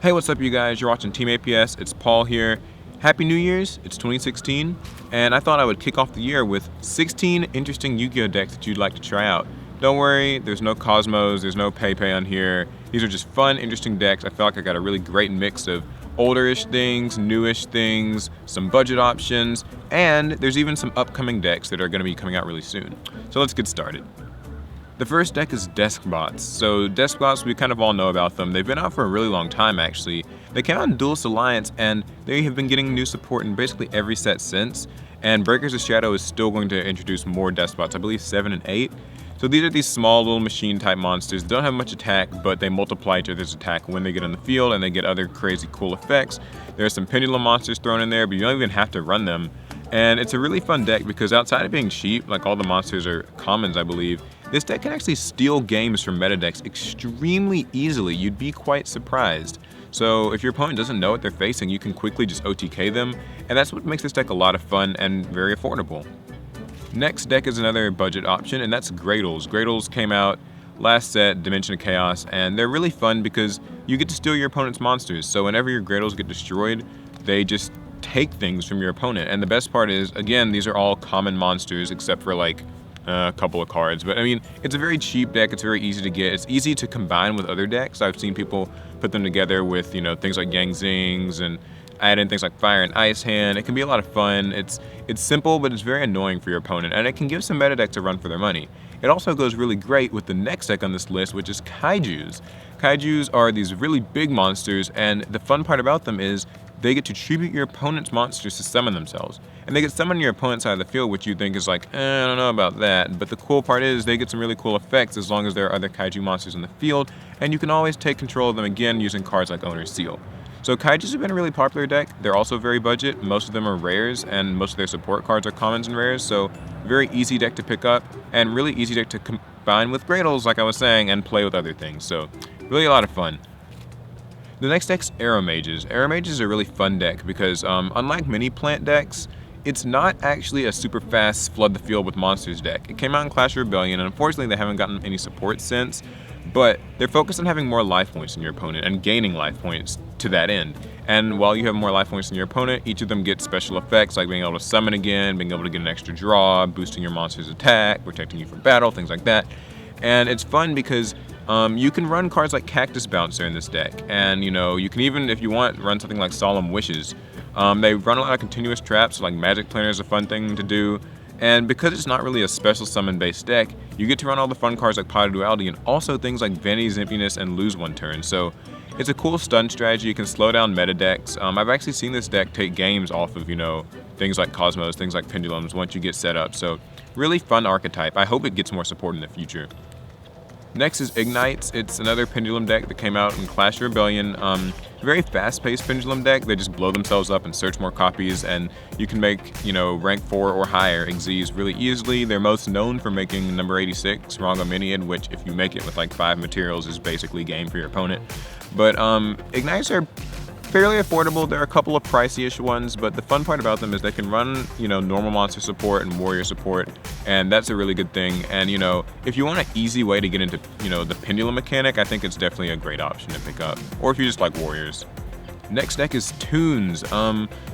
Hey, what's up, you guys? You're watching Team APS. It's Paul here. Happy New Year's. It's 2016, and I thought I would kick off the year with 16 interesting Yu-Gi-Oh decks that you'd like to try out. Don't worry, there's no Cosmos, there's no Pepe on here. These are just fun, interesting decks. I feel like I got a really great mix of older-ish things, newish things, some budget options, and there's even some upcoming decks that are going to be coming out really soon. So let's get started. The first deck is Deskbots. So Deskbots, we kind of all know about them. They've been out for a really long time, actually. They came out in Duelist Alliance, and they have been getting new support in basically every set since. And Breakers of Shadow is still going to introduce more Deskbots, I believe 7 and 8. So these are these small little machine-type monsters. They don't have much attack, but they multiply each other's attack when they get on the field, and they get other crazy cool effects. There are some pendulum monsters thrown in there, but you don't even have to run them. And it's a really fun deck because outside of being cheap, like all the monsters are commons, I believe, this deck can actually steal games from meta decks extremely easily. You'd be quite surprised. So if your opponent doesn't know what they're facing, you can quickly just OTK them, and that's what makes this deck a lot of fun and very affordable. Next deck is another budget option, and that's Graydles. Graydles came out last set, Dimension of Chaos, and they're really fun because you get to steal your opponent's monsters. So whenever your Graydles get destroyed, they just take things from your opponent. And the best part is, again, these are all common monsters except for like a couple of cards. But I mean, it's a very cheap deck. It's very easy to get. It's easy to combine with other decks. I've seen people put them together with, things like Yang Zings and add in things like Fire and Ice Hand. It can be a lot of fun. It's simple, but it's very annoying for your opponent, and it can give some meta decks a run for their money. It also goes really great with the next deck on this list, which is Kaijus. Kaijus are these really big monsters, and the fun part about them is they get to tribute your opponent's monsters to summon themselves. And they get summoned on your opponent's side of the field, which you think is like, I don't know about that. But the cool part is they get some really cool effects as long as there are other Kaiju monsters in the field, and you can always take control of them again using cards like Owner's Seal. So Kaijus have been a really popular deck. They're also very budget. Most of them are rares, and most of their support cards are commons and rares, so very easy deck to pick up, and really easy deck to combine with Graydles, like I was saying, and play with other things. So really a lot of fun. The next deck's Aromages. Aromages is a really fun deck because unlike many plant decks, it's not actually a super fast flood the field with monsters deck. It came out in Clash of Rebellion, and unfortunately they haven't gotten any support since, but they're focused on having more life points than your opponent and gaining life points to that end. And while you have more life points than your opponent, each of them gets special effects like being able to summon again, being able to get an extra draw, boosting your monster's attack, protecting you from battle, things like that. And it's fun because you can run cards like Cactus Bouncer in this deck, and you can even, if you want, run something like Solemn Wishes. They run a lot of continuous traps, like Magic Planner is a fun thing to do, and because it's not really a special summon-based deck, you get to run all the fun cards like Pot of Duality, and also things like Vanity's Emptiness and Lose One Turn. So it's a cool stun strategy. You can slow down meta decks. I've actually seen this deck take games off of, things like Cosmos, things like Pendulums once you get set up. So really fun archetype. I hope it gets more support in the future. Next is Ignknight. It's another pendulum deck that came out in Clash of Rebellion. Very fast-paced pendulum deck. They just blow themselves up and search more copies, and you can make, rank 4 or higher Xyz really easily. They're most known for making number 86, Rango Miniad, which if you make it with like 5 materials is basically game for your opponent. But Ignites are fairly affordable. There are a couple of pricey-ish ones, but the fun part about them is they can run, normal monster support and warrior support, and that's a really good thing. And, if you want an easy way to get into, the pendulum mechanic, I think it's definitely a great option to pick up. Or if you just like warriors. Next deck is Toons.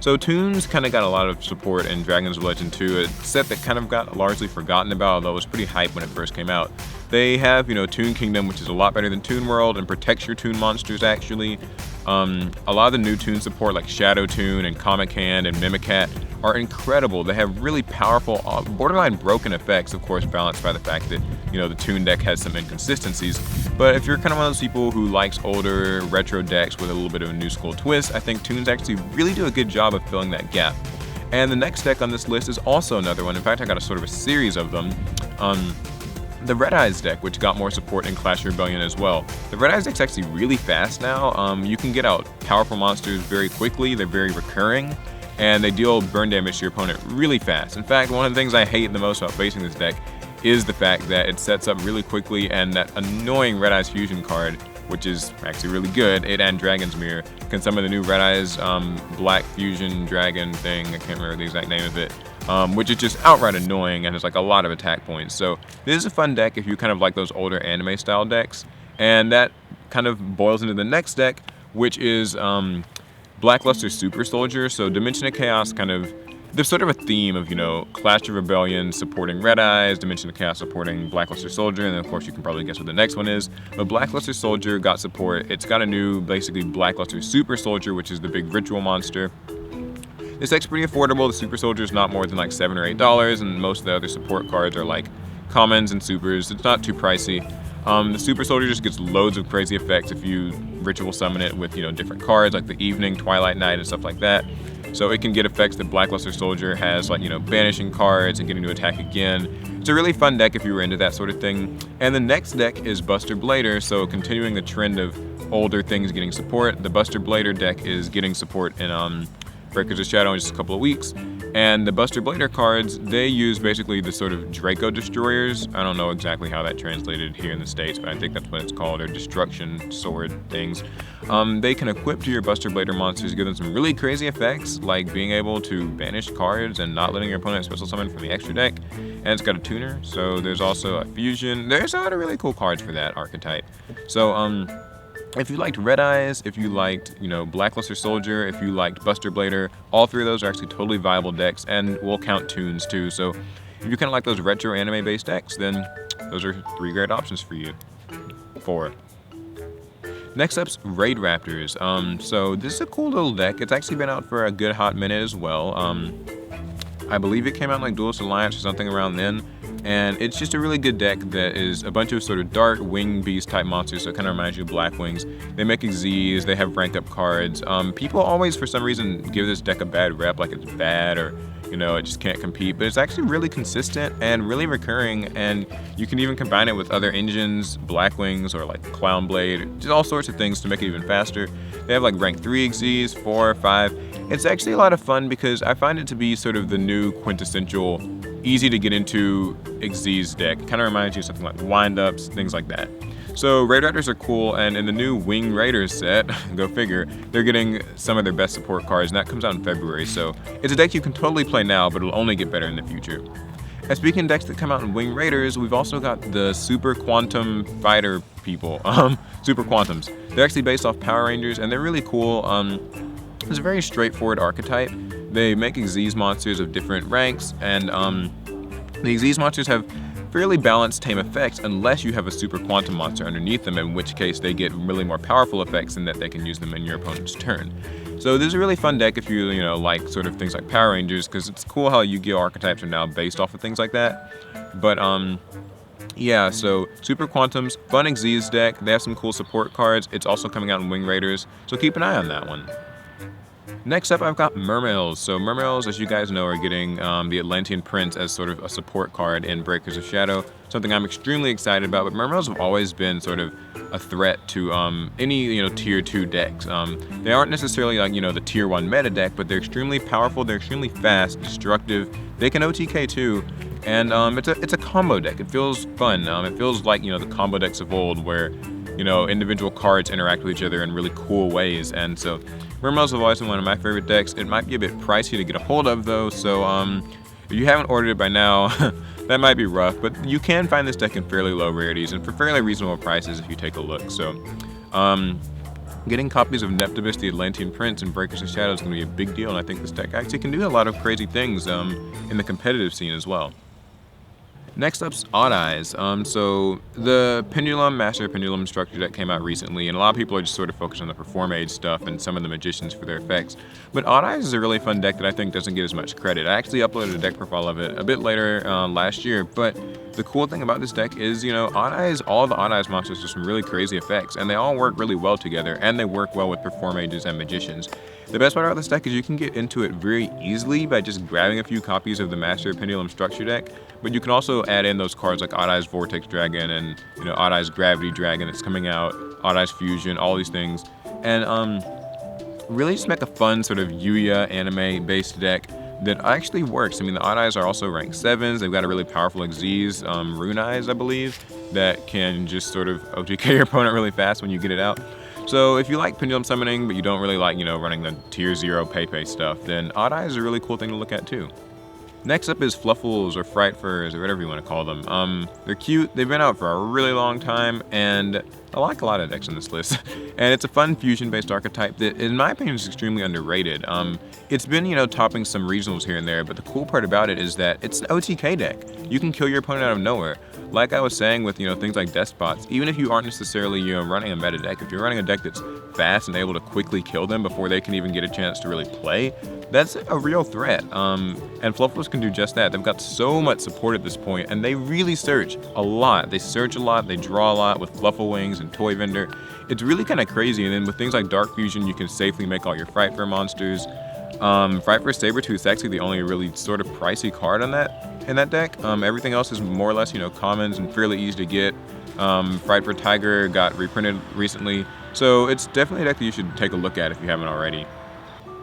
So Toons kind of got a lot of support in Dragons of Legend 2, a set that kind of got largely forgotten about, although it was pretty hype when it first came out. They have, Toon Kingdom, which is a lot better than Toon World and protects your Toon monsters, actually. A lot of the new Toon support like Shadow Toon and Comic Hand and Mimicat are incredible. They have really powerful, borderline broken effects, of course, balanced by the fact that, the Toon deck has some inconsistencies. But if you're kind of one of those people who likes older retro decks with a little bit of a new school twist, I think Toons actually really do a good job of filling that gap. And the next deck on this list is also another one. In fact, I got a sort of a series of them. The Red Eyes deck, which got more support in Clash of Rebellion as well. The Red Eyes deck's actually really fast now. You can get out powerful monsters very quickly, they're very recurring, and they deal burn damage to your opponent really fast. In fact, one of the things I hate the most about facing this deck is the fact that it sets up really quickly, and that annoying Red Eyes Fusion card, which is actually really good, it and Dragon's Mirror, can summon the new Red Eyes Black Fusion Dragon thing, I can't remember the exact name of it, which is just outright annoying and has like a lot of attack points. So this is a fun deck if you kind of like those older anime style decks, and that kind of boils into the next deck, which is Blackluster Super Soldier. So Dimension of Chaos there's sort of a theme of, Clash of Rebellion supporting Red Eyes, Dimension of Chaos supporting Blackluster Soldier, and then of course you can probably guess what the next one is. But Blackluster Soldier got support. It's got a new, basically, Blackluster Super Soldier, which is the big ritual monster. This deck's pretty affordable. The Super Soldier is not more than like $7 or $8, and most of the other support cards are like commons and supers. It's not too pricey. The Super Soldier just gets loads of crazy effects if you ritual summon it with, different cards like the Evening, Twilight Night, and stuff like that. So it can get effects that Blackluster Soldier has, like, banishing cards and getting to attack again. It's a really fun deck if you were into that sort of thing. And the next deck is Buster Blader, so continuing the trend of older things getting support, the Buster Blader deck is getting support in Breakers of Shadow in just a couple of weeks. And the Buster Blader cards, they use basically the sort of Draco Destroyers. I don't know exactly how that translated here in the States, but I think that's what it's called, or Destruction Sword things. They can equip to your Buster Blader monsters, give them some really crazy effects, like being able to banish cards and not letting your opponent special summon from the extra deck. And it's got a tuner, so there's also a fusion. There's a lot of really cool cards for that archetype. So, if you liked Red Eyes, if you liked, Blackluster Soldier, if you liked Buster Blader, all three of those are actually totally viable decks, and we'll count Toons too. So if you kind of like those retro anime-based decks, then those are 3 great options for you. 4. Next up's Raid Raptors. So this is a cool little deck. It's actually been out for a good hot minute as well. I believe it came out like Duelist Alliance or something around then. And it's just a really good deck that is a bunch of sort of dark wing beast type monsters, so it kind of reminds you of Black Wings. They make Xyz, they have rank up cards. People always, for some reason, give this deck a bad rep, like it's bad or, it just can't compete. But it's actually really consistent and really recurring, and you can even combine it with other engines, Black Wings or like Clown Blade, just all sorts of things to make it even faster. They have like rank 3 Xyz, 4, 5. It's actually a lot of fun because I find it to be sort of the new quintessential easy to get into Xyz deck. Kind of reminds you of something like wind-ups, things like that. So Raid Raptors are cool, and in the new Wing Raiders set, go figure, they're getting some of their best support cards, and that comes out in February. So it's a deck you can totally play now, but it'll only get better in the future. And speaking of decks that come out in Wing Raiders, we've also got the Super Quantum Fighter people, Super Quantums. They're actually based off Power Rangers, and they're really cool. It's a very straightforward archetype. They make Xyz monsters of different ranks, and the Xyz monsters have fairly balanced tame effects unless you have a Super Quantum monster underneath them, in which case they get really more powerful effects in that they can use them in your opponent's turn. So this is a really fun deck if you, like sort of things like Power Rangers, because it's cool how Yu-Gi-Oh! Archetypes are now based off of things like that. But, yeah, so Super Quantums, fun Xyz deck. They have some cool support cards. It's also coming out in Wing Raiders, so keep an eye on that one. Next up, I've got Mermails. So Mermails, as you guys know, are getting the Atlantean Prince as sort of a support card in Breakers of Shadow, something I'm extremely excited about. But Mermails have always been sort of a threat to any tier 2 decks. They aren't necessarily like the tier 1 meta deck, but they're extremely powerful, they're extremely fast, destructive. They can OTK too, and it's a combo deck. It feels fun. It feels like the combo decks of old, where individual cards interact with each other in really cool ways. And so Mermails have always been one of my favorite decks. It might be a bit pricey to get a hold of though, so if you haven't ordered it by now, that might be rough, but you can find this deck in fairly low rarities and for fairly reasonable prices if you take a look. So getting copies of Neptibus, the Atlantean Prince, and Breakers of Shadow is going to be a big deal, and I think this deck actually can do a lot of crazy things in the competitive scene as well. Next up's Oddeyes. So the Master Pendulum structure that came out recently, and a lot of people are just sort of focused on the Performage stuff and some of the magicians for their effects. But Oddeyes is a really fun deck that I think doesn't get as much credit. I actually uploaded a deck profile of it a bit later last year, but the cool thing about this deck is, Oddeyes, all the Oddeyes monsters have some really crazy effects, and they all work really well together, and they work well with Performages and magicians. The best part about this deck is you can get into it very easily by just grabbing a few copies of the Master Pendulum structure deck, but you can also add in those cards like Oddeyes Vortex Dragon and Oddeyes Gravity Dragon that's coming out, Oddeyes Fusion, all these things, and really just make a fun sort of Yuya anime-based deck that actually works. I mean, the Oddeyes are also rank 7s. They've got a really powerful Xyz, Rune Eyes, I believe, that can just sort of OTK your opponent really fast when you get it out. So if you like pendulum summoning, but you don't really like, running the tier 0 Pepe stuff, then Oddeyes is a really cool thing to look at too. Next up is Fluffles or Frightfurs or whatever you want to call them. They're cute, they've been out for a really long time, and I like a lot of decks on this list. And it's a fun fusion-based archetype that, in my opinion, is extremely underrated. It's been, topping some regionals here and there, but the cool part about it is that it's an OTK deck. You can kill your opponent out of nowhere. Like I was saying with, things like Deskbots, even if you aren't necessarily, running a meta deck, if you're running a deck that's fast and able to quickly kill them before they can even get a chance to really play, that's a real threat. And Fluffles can do just that. They've got so much support at this point, and they really search a lot. They search a lot, they draw a lot with Fluffle Wings and Toy Vendor. It's really kind of crazy, and then with things like Dark Fusion, you can safely make all your Frightfur monsters. Frightfur Sabretooth is actually the only really sort of pricey card in that deck. Everything else is more or less, commons and fairly easy to get. Frightfur Tiger got reprinted recently, so it's definitely a deck that you should take a look at if you haven't already.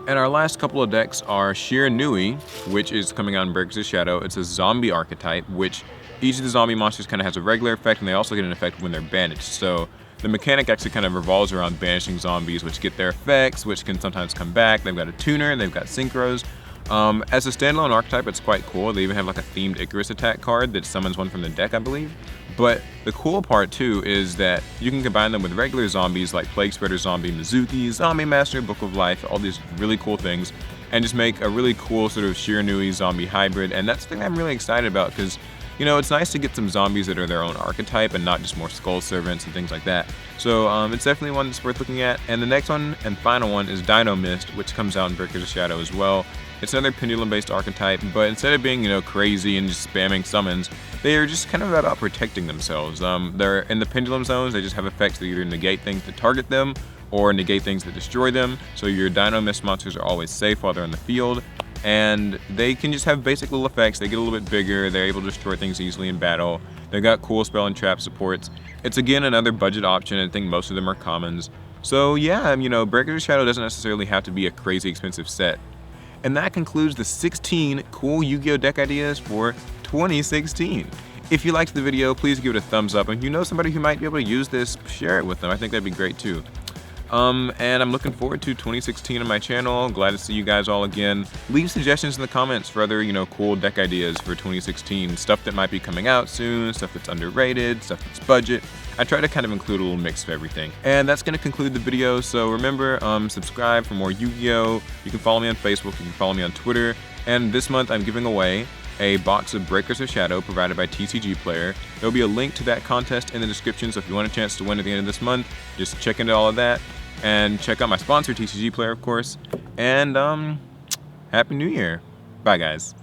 And our last couple of decks are Shiranui, which is coming out in Breakers of Shadow. It's a zombie archetype, which each of the zombie monsters kind of has a regular effect, and they also get an effect when they're banished. So the mechanic actually kind of revolves around banishing zombies, which get their effects, which can sometimes come back. They've got a tuner, they've got synchros. As a standalone archetype, it's quite cool. They even have like a themed Icarus attack card that summons one from the deck, I believe. But the cool part too is that you can combine them with regular zombies like Plague Spreader Zombie, Mizuki, Zombie Master, Book of Life, all these really cool things, and just make a really cool sort of Shiranui zombie hybrid. And that's the thing I'm really excited about because, it's nice to get some zombies that are their own archetype and not just more Skull Servants and things like that. So it's definitely one that's worth looking at. And the next one and final one is Dino Mist, which comes out in Breakers of Shadow as well. It's another pendulum-based archetype, but instead of being, crazy and just spamming summons, they are just kind of about protecting themselves. They're in the pendulum zones, they just have effects that either negate things that target them or negate things that destroy them. So your Dino Mist monsters are always safe while they're in the field. And they can just have basic little effects. They get a little bit bigger, they're able to destroy things easily in battle. They've got cool spell and trap supports. It's again another budget option, I think most of them are commons. So yeah, Breakers of Shadow doesn't necessarily have to be a crazy expensive set. And that concludes the 16 cool Yu-Gi-Oh! Deck ideas for 2016. If you liked the video, please give it a thumbs up. And if you know somebody who might be able to use this, share it with them. I think that'd be great too. And I'm looking forward to 2016 on my channel. Glad to see you guys all again. Leave suggestions in the comments for other, cool deck ideas for 2016. Stuff that might be coming out soon, stuff that's underrated, stuff that's budget. I try to kind of include a little mix of everything. And that's going to conclude the video. So remember, subscribe for more Yu-Gi-Oh! You can follow me on Facebook, you can follow me on Twitter. And this month I'm giving away a box of Breakers of Shadow provided by TCG Player. There'll be a link to that contest in the description, so if you want a chance to win at the end of this month, just check into all of that. And check out my sponsor, TCG Player, of course. And Happy New Year. Bye, guys.